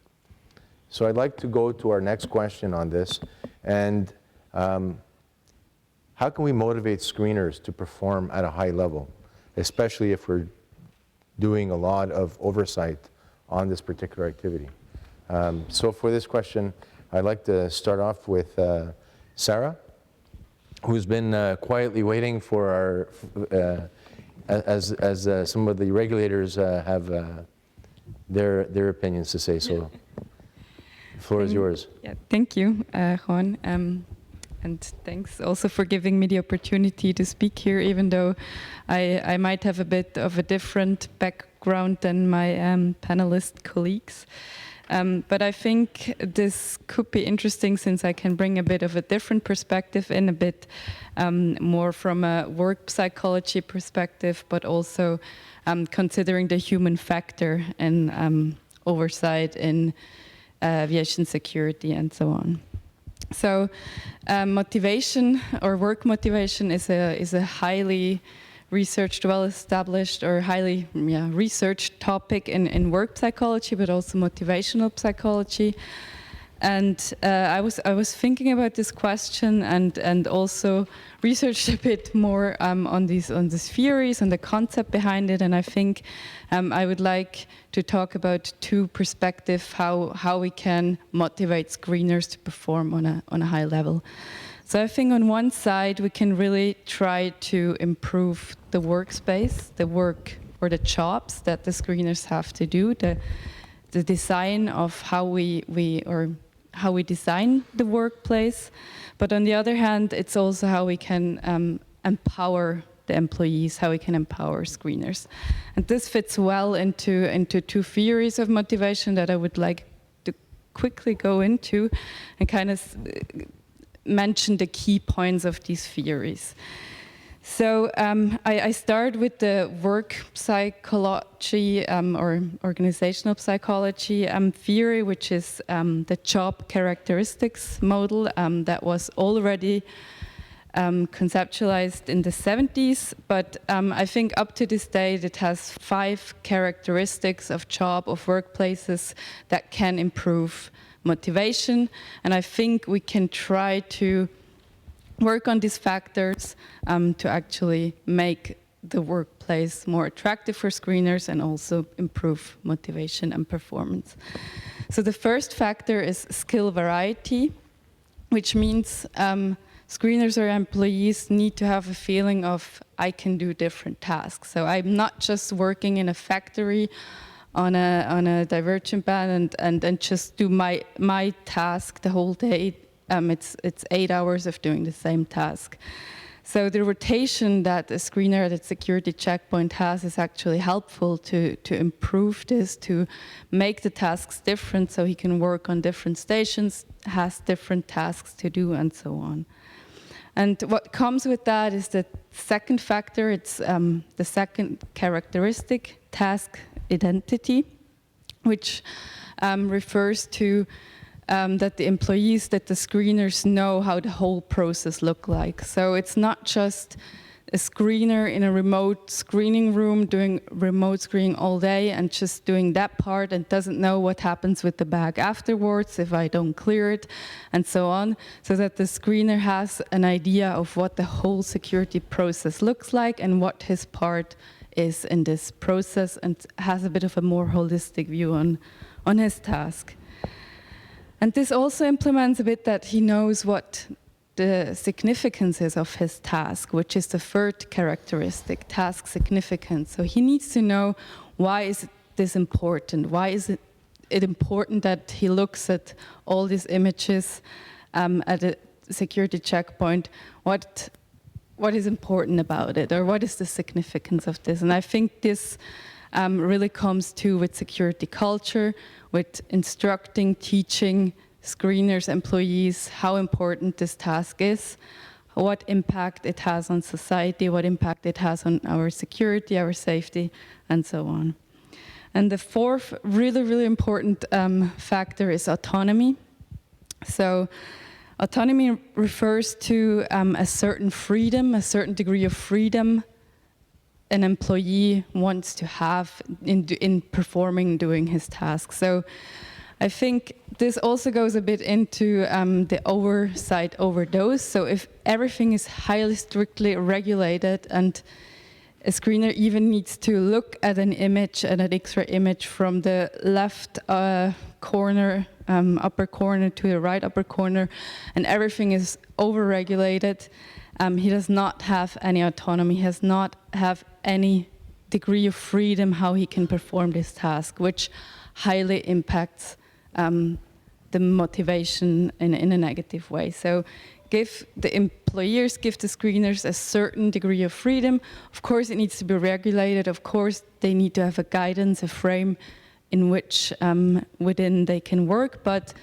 So I'd like to go to our next question on this, and how can we motivate screeners to perform at a high level, especially if we're doing a lot of oversight on this particular activity? So for this question, I'd like to start off with Sarah, who's been quietly waiting for our as some of the regulators have their opinions to say. So the floor is yours. Yeah, thank you, Juan. And thanks also for giving me the opportunity to speak here, even though I might have a bit of a different background than my panelist colleagues. But I think this could be interesting since I can bring a bit of a different perspective in, a bit more from a work psychology perspective, but also considering the human factor in oversight in aviation security and so on. So motivation or work motivation is a highly researched, well-established or highly researched topic in work psychology, but also motivational psychology. And I was thinking about this question and also researched a bit more on these theories, on the concept behind it. And I think I would like to talk about two perspectives, how we can motivate screeners to perform on a high level. So I think on one side we can really try to improve the workspace, the work or the jobs that the screeners have to do, the design of how we design the workplace. But on the other hand, it's also how we can empower the employees, how we can empower screeners. And this fits well into two theories of motivation that I would like to quickly go into and kind of mention the key points of these theories. So I start with the work psychology or organizational psychology theory, which is the job characteristics model that was already conceptualized in the 70s, but I think up to this date it has 5 characteristics of job, of workplaces that can improve motivation, and I think we can try to work on these factors to actually make the workplace more attractive for screeners and also improve motivation and performance. So the first factor is skill variety, which means screeners or employees need to have a feeling of, I can do different tasks. So I'm not just working in a factory on a divergent band and just do my task the whole day. It's 8 hours of doing the same task. So the rotation that a screener at a security checkpoint has is actually helpful to improve this, to make the tasks different so he can work on different stations, has different tasks to do, and so on. And what comes with that is the second factor. It's the second characteristic, task identity, which refers to that the employees, that the screeners know how the whole process look like. So it's not just a screener in a remote screening room doing remote screening all day and just doing that part and doesn't know what happens with the bag afterwards if I don't clear it and so on. So that the screener has an idea of what the whole security process looks like and what his part is in this process and has a bit of a more holistic view on his task. And this also implements a bit that he knows what the significance is of his task, which is the third characteristic, task significance. So he needs to know, why is this important? Why is it important that he looks at all these images at a security checkpoint? What is important about it, or what is the significance of this? And I think this really comes to with security culture, with instructing, teaching screeners, employees, how important this task is, what impact it has on society, what impact it has on our security, our safety, and so on. And the fourth really, really important factor is autonomy. So autonomy refers to a certain freedom, a certain degree of freedom an employee wants to have in performing, doing his task. So I think this also goes a bit into the oversight overdose. So if everything is highly strictly regulated and a screener even needs to look at an image, at an X-ray image from the left corner, upper corner to the right upper corner, and everything is over-regulated, he does not have any autonomy, he does not have any degree of freedom how he can perform this task, which highly impacts the motivation in a negative way. So give the employers, give the screeners a certain degree of freedom. Of course, it needs to be regulated. Of course, they need to have a guidance, a frame in which within they can work, but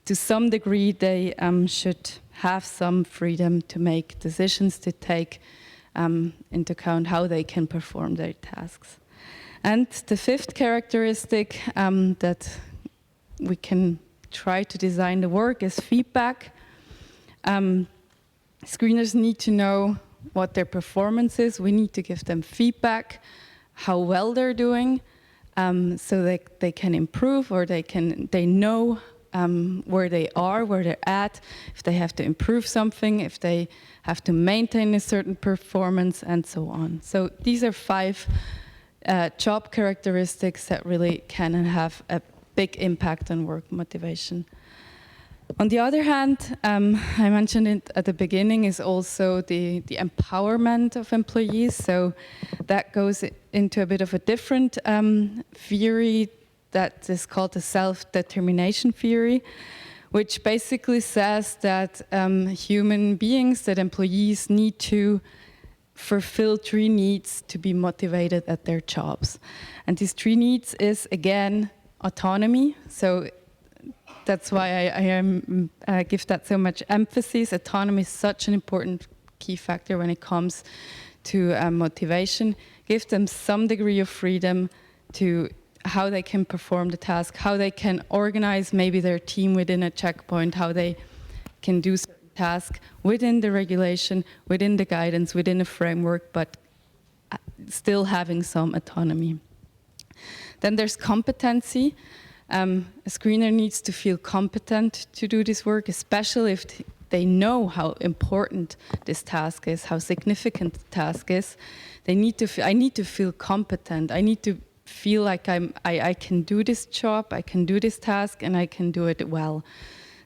to some degree, they should have some freedom to make decisions, to take into account how they can perform their tasks. And the fifth characteristic that we can try to design the work is feedback. Screeners need to know what their performance is. We need to give them feedback, how well they're doing, so that they can improve, or they know where they are, where they're at, if they have to improve something, if they have to maintain a certain performance, and so on. So these are 5 job characteristics that really can have a big impact on work motivation. On the other hand, I mentioned it at the beginning, is also the empowerment of employees. So that goes into a bit of a different theory that is called the self-determination theory, which basically says that human beings, that employees need to fulfill 3 needs to be motivated at their jobs. And these 3 needs is, again, autonomy. So that's why I give that so much emphasis. Autonomy is such an important key factor when it comes to motivation. Give them some degree of freedom to how they can perform the task, how they can organize maybe their team within a checkpoint, how they can do certain tasks within the regulation, within the guidance, within a framework, but still having some autonomy. Then there's competency. A screener needs to feel competent to do this work, especially if they know how important this task is, how significant the task is. I need to feel competent. I need to feel like I can do this job, I can do this task, and I can do it well.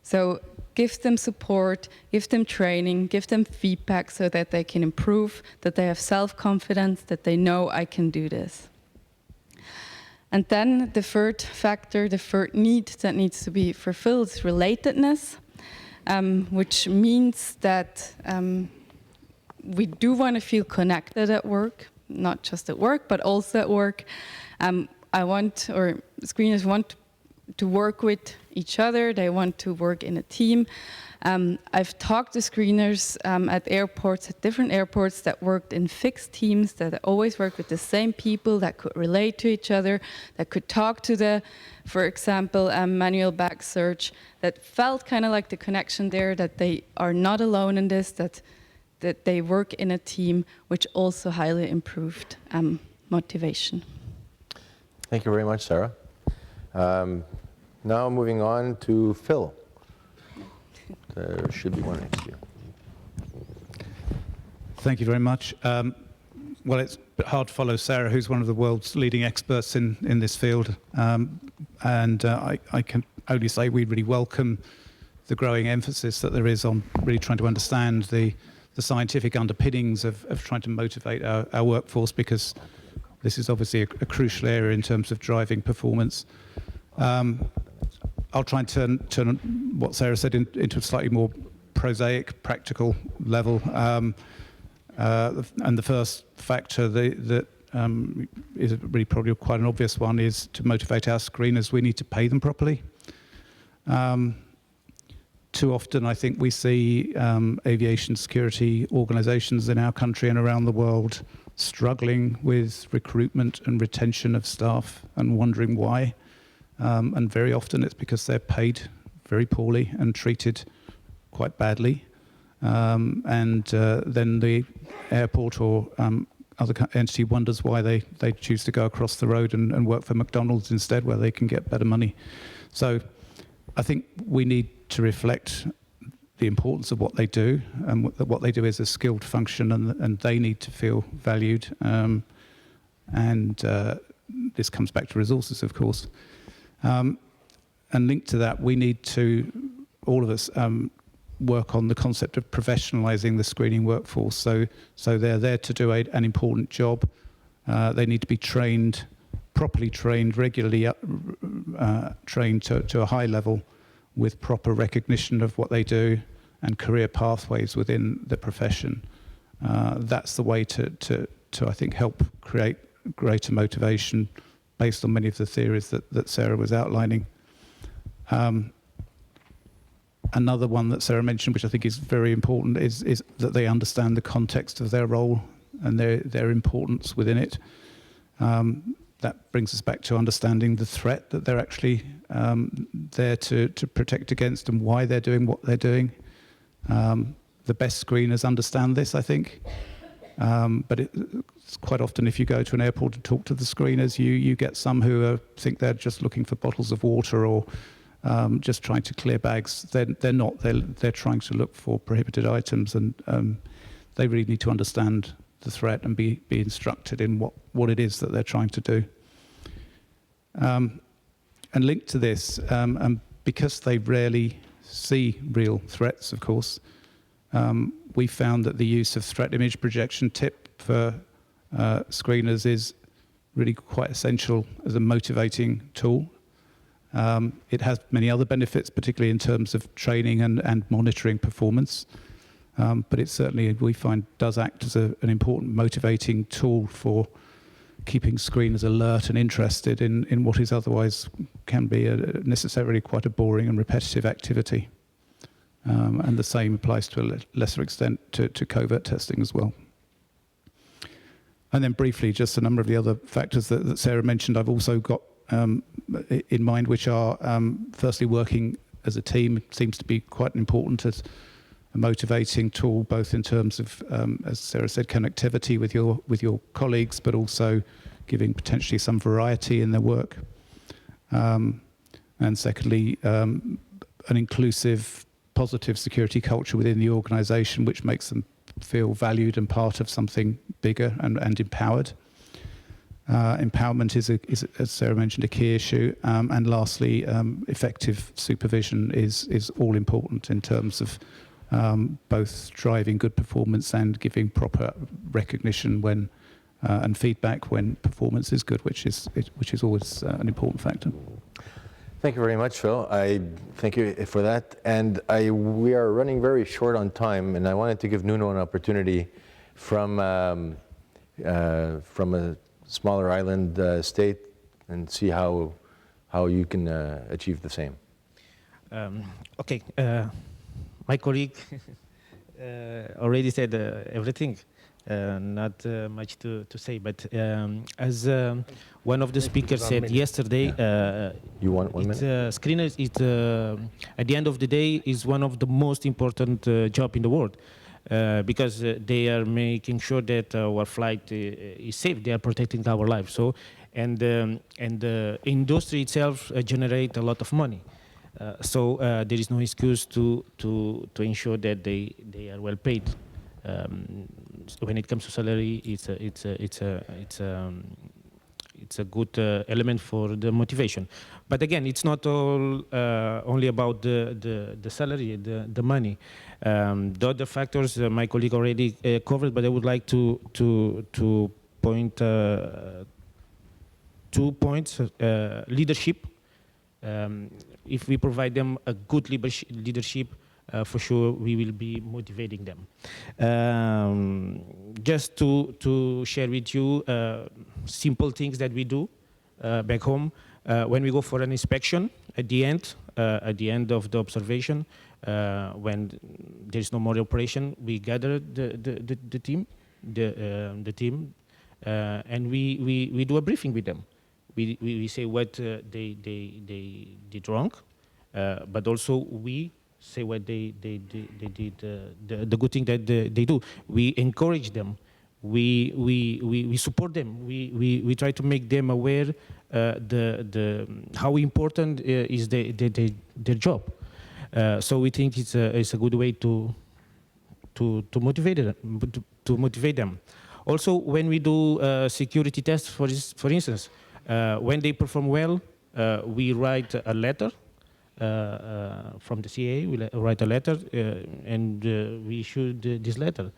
So give them support, give them training, give them feedback so that they can improve, that they have self-confidence, that they know I can do this. And then the third factor, the third need that needs to be fulfilled is relatedness, which means that we do want to feel connected at work, not just at work, but also at work. Screeners want to work with each other. They want to work in a team. I've talked to screeners at different airports that worked in fixed teams, that always worked with the same people, that could relate to each other, that could talk to for example, manual bag search, that felt kind of like the connection there, that they are not alone in this, that they work in a team, which also highly improved motivation. Thank you very much, Sarah. Now moving on to Phil. There should be one next to you. Thank you very much. Well, it's a bit hard to follow Sarah, who's one of the world's leading experts in this field. I can only say we really welcome the growing emphasis that there is on really trying to understand the scientific underpinnings of trying to motivate our workforce, because this is obviously a crucial area in terms of driving performance. I'll try and turn what Sarah said into a slightly more prosaic, practical level. And the first factor that is really probably quite an obvious one is to motivate our screeners. We need to pay them properly. Too often, I think we see aviation security organizations in our country and around the world struggling with recruitment and retention of staff and wondering why. And very often it's because they're paid very poorly and treated quite badly. Then the airport or other entity wonders why they choose to go across the road and work for McDonald's instead, where they can get better money. So I think we need to reflect the importance of what they do, and what they do is a skilled function, and they need to feel valued. This comes back to resources, of course. And linked to that, we need to, all of us, work on the concept of professionalising the screening workforce. So they're there to do an important job. They need to be trained, properly trained, regularly trained to a high level with proper recognition of what they do and career pathways within the profession. That's the way to I think, help create greater motivation based on many of the theories that Sarah was outlining. Another one that Sarah mentioned, which I think is very important, is that they understand the context of their role and their importance within it. That brings us back to understanding the threat that they're actually there to protect against and why they're doing what they're doing. The best screeners understand this, I think. But it's quite often, if you go to an airport to talk to the screeners, you get some who think they're just looking for bottles of water or just trying to clear bags. They're not. They're trying to look for prohibited items, and they really need to understand the threat and be instructed in what it is that they're trying to do. And linked to this, and because they rarely see real threats, of course, we found that the use of threat image projection tip for screeners is really quite essential as a motivating tool. It has many other benefits, particularly in terms of training and monitoring performance. But it certainly, we find, does act as an important motivating tool for keeping screeners alert and interested in what is otherwise can be necessarily quite a boring and repetitive activity. And the same applies to a lesser extent to covert testing as well. And then briefly, just a number of the other factors that Sarah mentioned, I've also got in mind, which are firstly working as a team seems to be quite important as a motivating tool, both in terms of, as Sarah said, connectivity with your colleagues, but also giving potentially some variety in their work. And secondly, an inclusive, positive security culture within the organisation, which makes them feel valued and part of something bigger and empowered. Empowerment is, as Sarah mentioned, a key issue. And lastly, effective supervision is all important in terms of both driving good performance and giving proper recognition when and feedback when performance is good, which is always an important factor. Thank you very much, Phil. I thank you for that. And we are running very short on time, and I wanted to give Nuno an opportunity from a smaller island state and see how you can achieve the same. Okay, my colleague already said everything. Not much to say, but as one of the speakers said yesterday, you want 1 minute? Screeners, at the end of the day, is one of the most important job in the world because they are making sure that our flight is safe. They are protecting our lives. So, and the industry itself generate a lot of money. So there is no excuse to ensure that they are well paid. When it comes to salary, it's a good element for the motivation. But again, it's not all only about the salary, the money. The other factors my colleague already covered, but I would like to point 2 points. Leadership. If we provide them a good leadership, for sure we will be motivating them. Just to share with you simple things that we do back home. When we go for an inspection, at the end of the observation, when there is no more operation, we gather the team, and we do a briefing with them. We say what they did wrong, but also we say what they did, the good thing that they do. We encourage them. We support them. We try to make them aware how important is their job. So we think it's a good way to motivate them. Also, when we do security tests, for instance, when they perform well, we write a letter from the CAA, we'll write a letter, and we issued this letter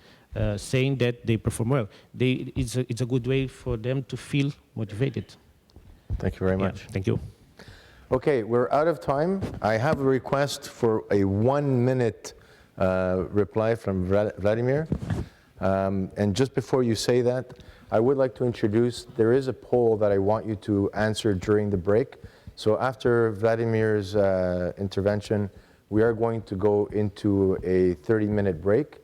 saying that they perform well. It's a good way for them to feel motivated. Thank you very Yeah, much. thank you. Okay, we're out of time. I have a request for a 1-minute reply from Vladimir. And just before you say that, I would like to introduce, there is a poll that I want you to answer during the break. So after Vladimir's intervention, we are going to go into a 30-minute break.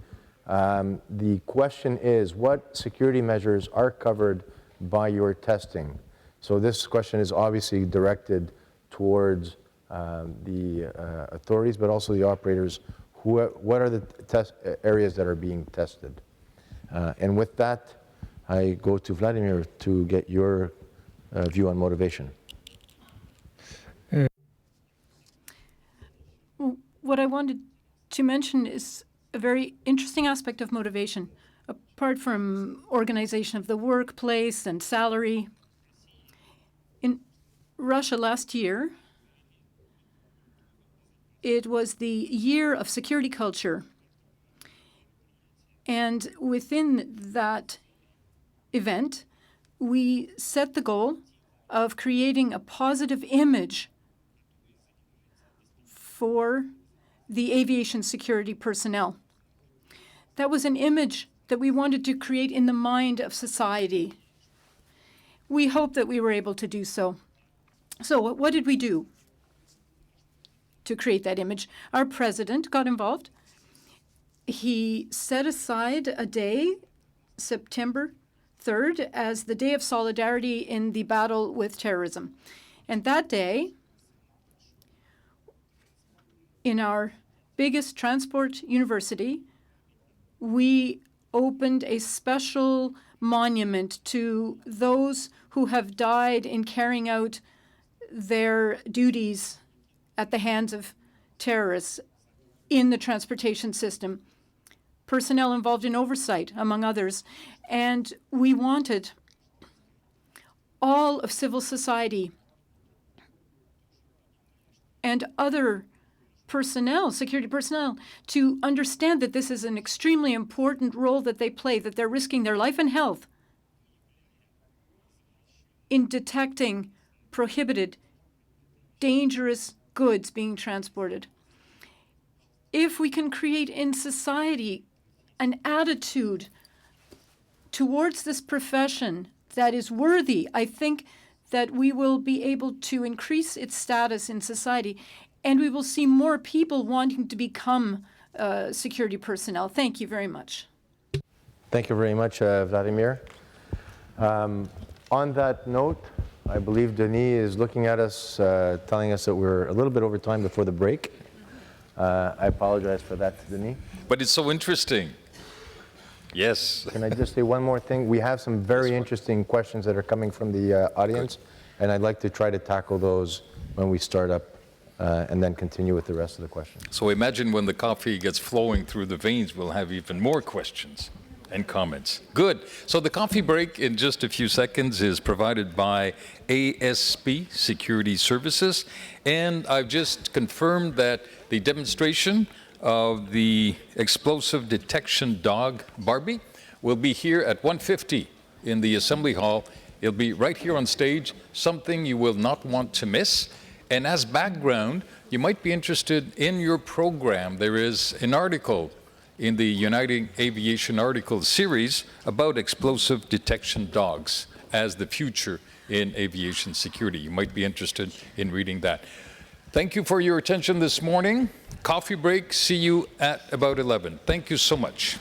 The question is, what security measures are covered by your testing? So this question is obviously directed towards the authorities, but also the operators. What are the areas that are being tested? And with that, I go to Vladimir to get your view on motivation. What I wanted to mention is a very interesting aspect of motivation. Apart from organization of the workplace and salary, in Russia last year, it was the year of security culture. And within that event, we set the goal of creating a positive image for the aviation security personnel. That was an image that we wanted to create in the mind of society. We hope that we were able to do so. So what did we do to create that image? Our president got involved. He set aside a day, September 3rd, as the Day of Solidarity in the battle with terrorism. And that day, in our biggest transport university, we opened a special monument to those who have died in carrying out their duties at the hands of terrorists in the transportation system. Personnel involved in oversight, among others. And we wanted all of civil society and other personnel, security personnel, to understand that this is an extremely important role that they play, that they're risking their life and health in detecting prohibited, dangerous goods being transported. If we can create in society an attitude towards this profession that is worthy, I think that we will be able to increase its status in society, and we will see more people wanting to become security personnel. Thank you very much. Thank you very much, Vladimir. On that note, I believe Denis is looking at us, telling us that we're a little bit over time before the break. I apologize for that, Denis. But it's so interesting. Yes. Can I just say one more thing? We have some very interesting questions that are coming from the audience, and I'd like to try to tackle those when we start up and then continue with the rest of the questions. So imagine when the coffee gets flowing through the veins, we'll have even more questions and comments. Good. So the coffee break in just a few seconds is provided by ASP Security Services. And I've just confirmed that the demonstration of the explosive detection dog, Barbie, will be here at 1:50 in the Assembly Hall. It'll be right here on stage, something you will not want to miss. And as background, you might be interested in your program. There is an article in the Uniting Aviation article series about explosive detection dogs as the future in aviation security. You might be interested in reading that. Thank you for your attention this morning. Coffee break. See you at about 11. Thank you so much.